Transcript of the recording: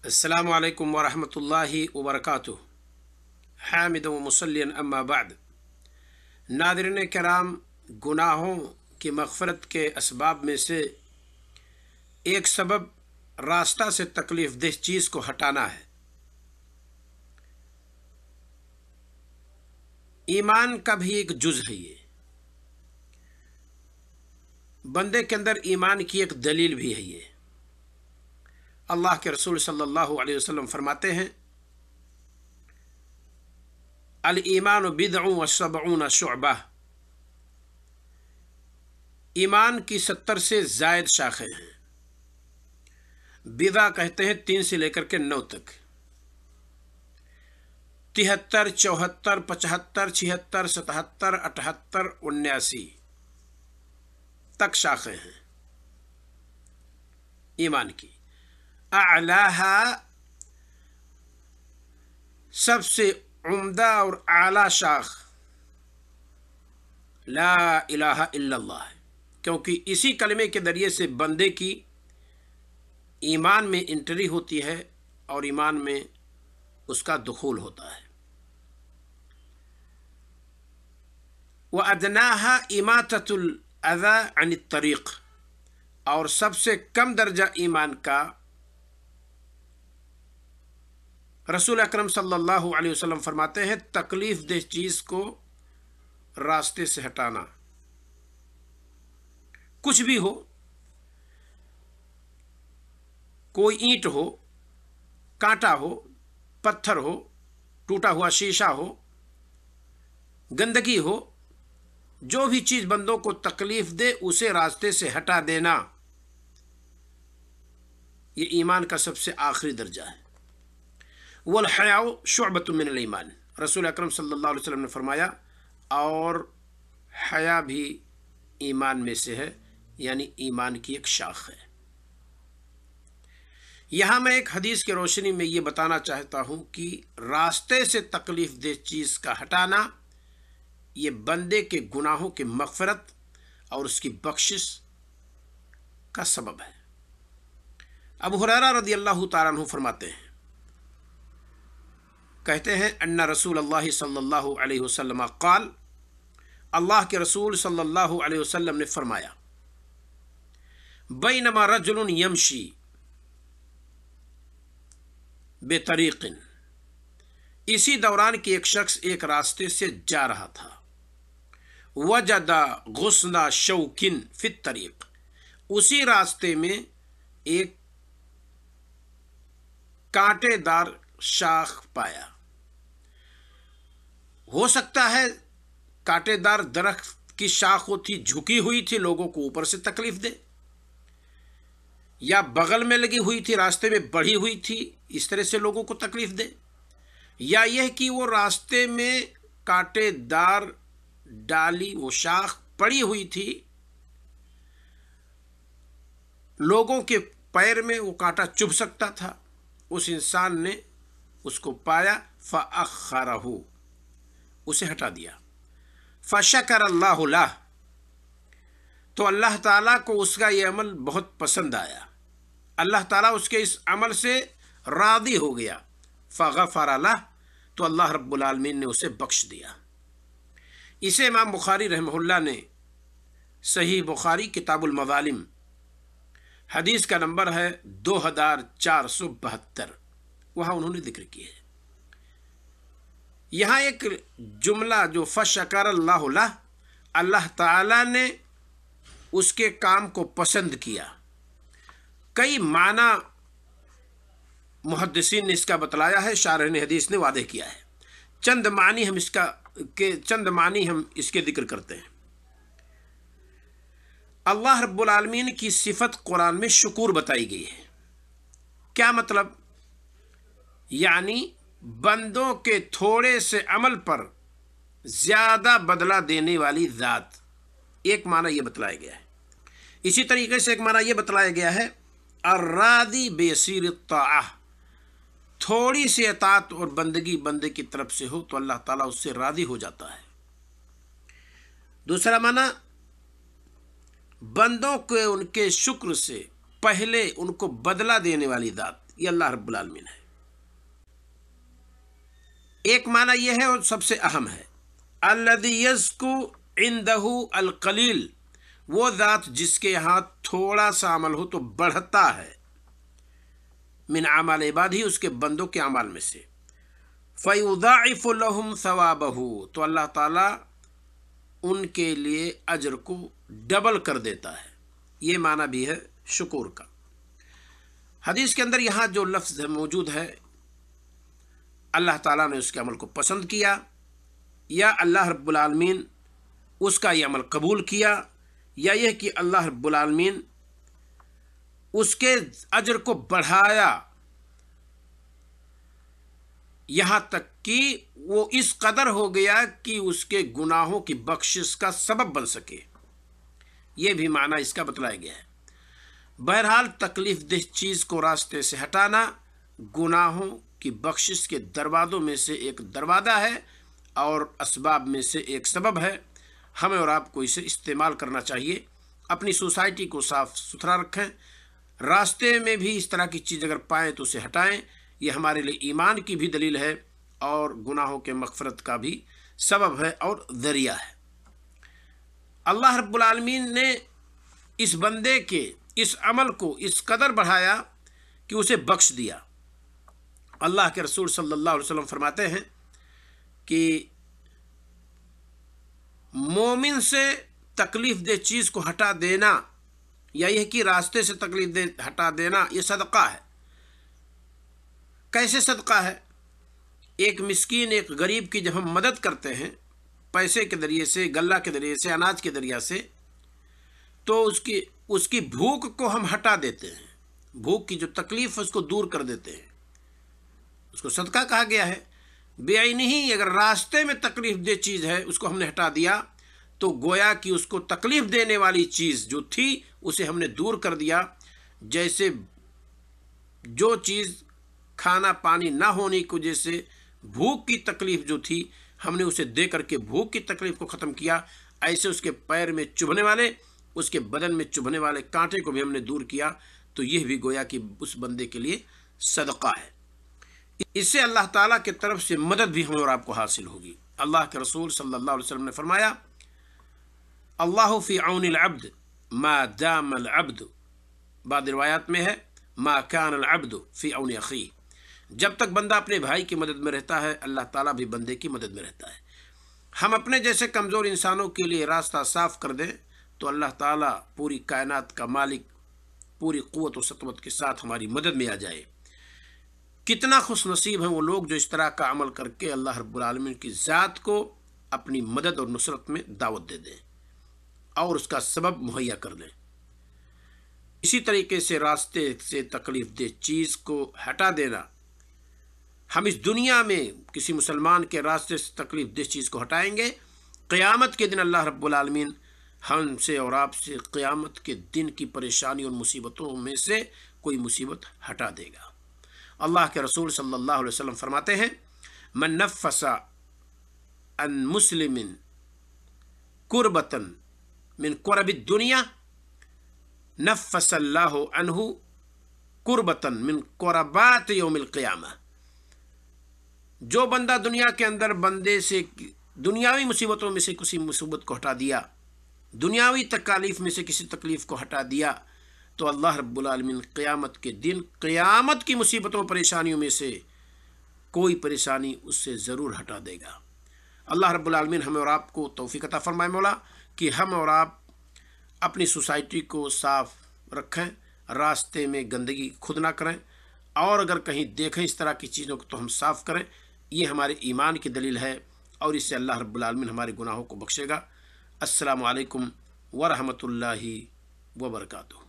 السلام علیکم ورحمۃ اللہ وبرکاتہ۔ حامد و مسلین اما بعد۔ ناظرین کرام، گناہوں کی مغفرت کے اسباب میں سے ایک سبب راستہ سے تکلیف دہ چیز کو ہٹانا ہے۔ ایمان کا بھی ایک جز ہے یہ، بندے کے اندر ایمان کی ایک دلیل بھی ہے یہ۔ اللہ کے رسول صلی اللہ علیہ وسلم فرماتے ہیں الایمان بضع و سبعون شعبہ، ایمان کی 70 سے زائد شاخیں ہیں۔ بضع کہتے ہیں 3 سے لے کر کے 9 تک، 73 74 75 76 77 78 79 تک شاخیں ہیں ایمان کی۔ اعلیٰ، سب سے عمدہ اور اعلیٰ شاخ لا الہ الا اللہ ہے، کیونکہ اسی کلمے کے ذریعے سے بندے کی ایمان میں انٹری ہوتی ہے اور ایمان میں اس کا دخول ہوتا ہے۔ وَأَدْنَاهَا إِمَاتَةُ الْأَذَى عَنِ الطَّرِيقِ، اور سب سے کم درجہ ایمان کا رسول اکرم صلی اللہ علیہ وسلم فرماتے ہیں تکلیف دہ چیز کو راستے سے ہٹانا۔ کچھ بھی ہو، کوئی اینٹ ہو، کانٹا ہو، پتھر ہو، ٹوٹا ہوا شیشہ ہو، گندگی ہو، جو بھی چیز بندوں کو تکلیف دے اسے راستے سے ہٹا دینا، یہ ایمان کا سب سے آخری درجہ ہے۔ والحیاء شعبۃ من الایمان، رسول اکرم صلی اللہ علیہ وسلم نے فرمایا اور حیا بھی ایمان میں سے ہے، یعنی ایمان کی ایک شاخ ہے۔ یہاں میں ایک حدیث کی روشنی میں یہ بتانا چاہتا ہوں کہ راستے سے تکلیف دہ چیز کا ہٹانا یہ بندے کے گناہوں کی مغفرت اور اس کی بخشش کا سبب ہے۔ ابو ہریرہ رضی اللہ تعالیٰ عنہ فرماتے ہیں، کہتے ہیں ان رسول اللہ صلی اللہ علیہ وسلم قال، اللہ کے رسول صلی اللہ علیہ وسلم نے فرمایا بینما رجل یمشی بطریق، اسی دوران کہ ایک شخص ایک راستے سے جا رہا تھا، وجد غصن شوک فی الطریق، اسی راستے میں ایک کانٹے دار شاخ پایا۔ ہو سکتا ہے کانٹے دار درخت کی شاخ تھی، جھکی ہوئی تھی، لوگوں کو اوپر سے تکلیف دے، یا بغل میں لگی ہوئی تھی، راستے میں بڑھی ہوئی تھی، اس طرح سے لوگوں کو تکلیف دے، یا یہ کہ وہ راستے میں کانٹے دار ڈالی وہ شاخ پڑی ہوئی تھی، لوگوں کے پیر میں وہ کانٹا چبھ سکتا تھا، اس انسان نے اس کو پایا فأخرہ، اسے ہٹا دیا، فشکر اللہ لہ، تو اللہ تعالیٰ کو اس کا یہ عمل بہت پسند آیا، اللہ تعالیٰ اس کے اس عمل سے راضی ہو گیا، فغفر لہ، تو اللہ رب العالمین نے اسے بخش دیا۔ اسے امام بخاری رحمہ اللہ نے صحیح بخاری کتاب المظالم، حدیث کا نمبر ہے 2472، وہاں انہوں نے ذکر کیا ہے۔ یہاں ایک جملہ جو فشکر اللہ لہ، اللہ تعالیٰ نے اس کے کام کو پسند کیا، کئی معنی محدثین نے اس کا بتلایا ہے، شارحین حدیث نے واضح کیا ہے، چند معنی ہم اس کے ذکر کرتے ہیں۔ اللہ رب العالمین کی صفت قرآن میں شکور بتائی گئی ہے۔ کیا مطلب؟ یعنی بندوں کے تھوڑے سے عمل پر زیادہ بدلہ دینے والی ذات، ایک معنی یہ بتلایا گیا ہے۔ اسی طریقے سے ایک معنی یہ بتلایا گیا ہے الراضی بیسیر الطاعہ، تھوڑی سی اطاعت اور بندگی بندے کی طرف سے ہو تو اللہ تعالیٰ اس سے راضی ہو جاتا ہے۔ دوسرا معنی بندوں کے ان کے شکر سے پہلے ان کو بدلہ دینے والی ذات، یہ اللہ رب العالمین ہے۔ ایک معنی یہ ہے اور سب سے اہم ہے، الذی یزکو عندہ القلیل، وہ ذات جس کے ہاں تھوڑا سا عمل ہو تو بڑھتا ہے، من اعمال عبادہ، اس کے بندوں کے اعمال میں سے، فیضاعف لہم ثوابہ، تو اللہ تعالیٰ ان کے لیے اجر کو ڈبل کر دیتا ہے۔ یہ معنی بھی ہے شکر کا۔ حدیث کے اندر یہاں جو لفظ موجود ہے، اللہ تعالیٰ نے اس کے عمل کو پسند کیا، یا اللہ رب العالمین اس کا یہ عمل قبول کیا، یا یہ کہ اللہ رب العالمین اس کے اجر کو بڑھایا یہاں تک کہ وہ اس قدر ہو گیا کہ اس کے گناہوں کی بخشش کا سبب بن سکے۔ یہ بھی معنی اس کا بتلایا گیا ہے۔ بہرحال تکلیف دہ چیز کو راستے سے ہٹانا گناہوں کی بخشش کے دروازوں میں سے ایک دروازہ ہے اور اسباب میں سے ایک سبب ہے۔ ہمیں اور آپ کو اسے استعمال کرنا چاہیے۔ اپنی سوسائٹی کو صاف ستھرا رکھیں، راستے میں بھی اس طرح کی چیز اگر پائیں تو اسے ہٹائیں۔ یہ ہمارے لیے ایمان کی بھی دلیل ہے اور گناہوں کے مغفرت کا بھی سبب ہے اور ذریعہ ہے۔ اللہ رب العالمین نے اس بندے کے اس عمل کو اس قدر بڑھایا کہ اسے بخش دیا۔ اللہ کے رسول صلی اللہ علیہ وسلم فرماتے ہیں کہ مومن سے تکلیف دہ چیز کو ہٹا دینا، یا یہ کہ راستے سے تکلیف دہ ہٹا دینا، یہ صدقہ ہے۔ کیسے صدقہ ہے؟ ایک مسکین، ایک غریب کی جب ہم مدد کرتے ہیں پیسے کے ذریعے سے، غلہ کے ذریعے سے، اناج کے ذریعے سے، تو اس کی بھوک کو ہم ہٹا دیتے ہیں، بھوک کی جو تکلیف ہے اس کو دور کر دیتے ہیں، اس کو صدقہ کہا گیا ہے۔ بے عینی ہی اگر راستے میں تکلیف دہ چیز ہے اس کو ہم نے ہٹا دیا تو گویا کہ اس کو تکلیف دینے والی چیز جو تھی اسے ہم نے دور کر دیا۔ جیسے جو چیز کھانا پانی نہ ہونے کی وجہ سے بھوک کی تکلیف جو تھی ہم نے اسے دے کر کے بھوک کی تکلیف کو ختم کیا، ایسے اس کے پیر میں چبھنے والے، اس کے بدن میں چبھنے والے کانٹے کو بھی ہم نے دور کیا، تو یہ بھی گویا کہ اس بندے کے لیے صدقہ ہے۔ اس سے اللہ تعالیٰ کی طرف سے مدد بھی ہمیں اور آپ کو حاصل ہوگی۔ اللہ کے رسول صلی اللہ علیہ وسلم نے فرمایا، اللہ فی عون العبد ما دام العبد، بعض روایات میں ہے ما کان العبد فی عون اخیہ، جب تک بندہ اپنے بھائی کی مدد میں رہتا ہے اللہ تعالیٰ بھی بندے کی مدد میں رہتا ہے۔ ہم اپنے جیسے کمزور انسانوں کے لیے راستہ صاف کر دیں تو اللہ تعالیٰ پوری کائنات کا مالک پوری قوت و سطوت کے ساتھ ہماری مدد میں آ جائے۔ کتنا خوش نصیب ہیں وہ لوگ جو اس طرح کا عمل کر کے اللہ رب العالمین کی ذات کو اپنی مدد اور نصرت میں دعوت دے دیں اور اس کا سبب مہیا کر دیں۔ اسی طریقے سے راستے سے تکلیف دہ چیز کو ہٹا دینا، ہم اس دنیا میں کسی مسلمان کے راستے سے تکلیف دہ چیز کو ہٹائیں گے، قیامت کے دن اللہ رب العالمین ہم سے اور آپ سے قیامت کے دن کی پریشانی اور مصیبتوں میں سے کوئی مصیبت ہٹا دے گا۔ اللہ کے رسول صلی اللہ علیہ وسلم فرماتے ہیں، من نفس عن مسلم کربۃ من کرب الدنیا نفس اللہ عنہ کربۃ من کربات یوم القیامہ۔ جو بندہ دنیا کے اندر بندے سے دنیاوی مصیبتوں میں سے کسی مصیبت کو ہٹا دیا، دنیاوی تکالیف میں سے کسی تکلیف کو ہٹا دیا، تو اللہ رب العالمین قیامت کے دن قیامت کی مصیبتوں پریشانیوں میں سے کوئی پریشانی اس سے ضرور ہٹا دے گا۔ اللہ رب العالمین ہمیں اور آپ کو توفیق عطا فرمائے مولا کہ ہم اور آپ اپنی سوسائٹی کو صاف رکھیں، راستے میں گندگی خود نہ کریں، اور اگر کہیں دیکھیں اس طرح کی چیزوں کو تو ہم صاف کریں۔ یہ ہمارے ایمان کی دلیل ہے اور اس سے اللہ رب العالمین ہمارے گناہوں کو بخشے گا۔ السلام علیکم ورحمۃ اللہ وبرکاتہ۔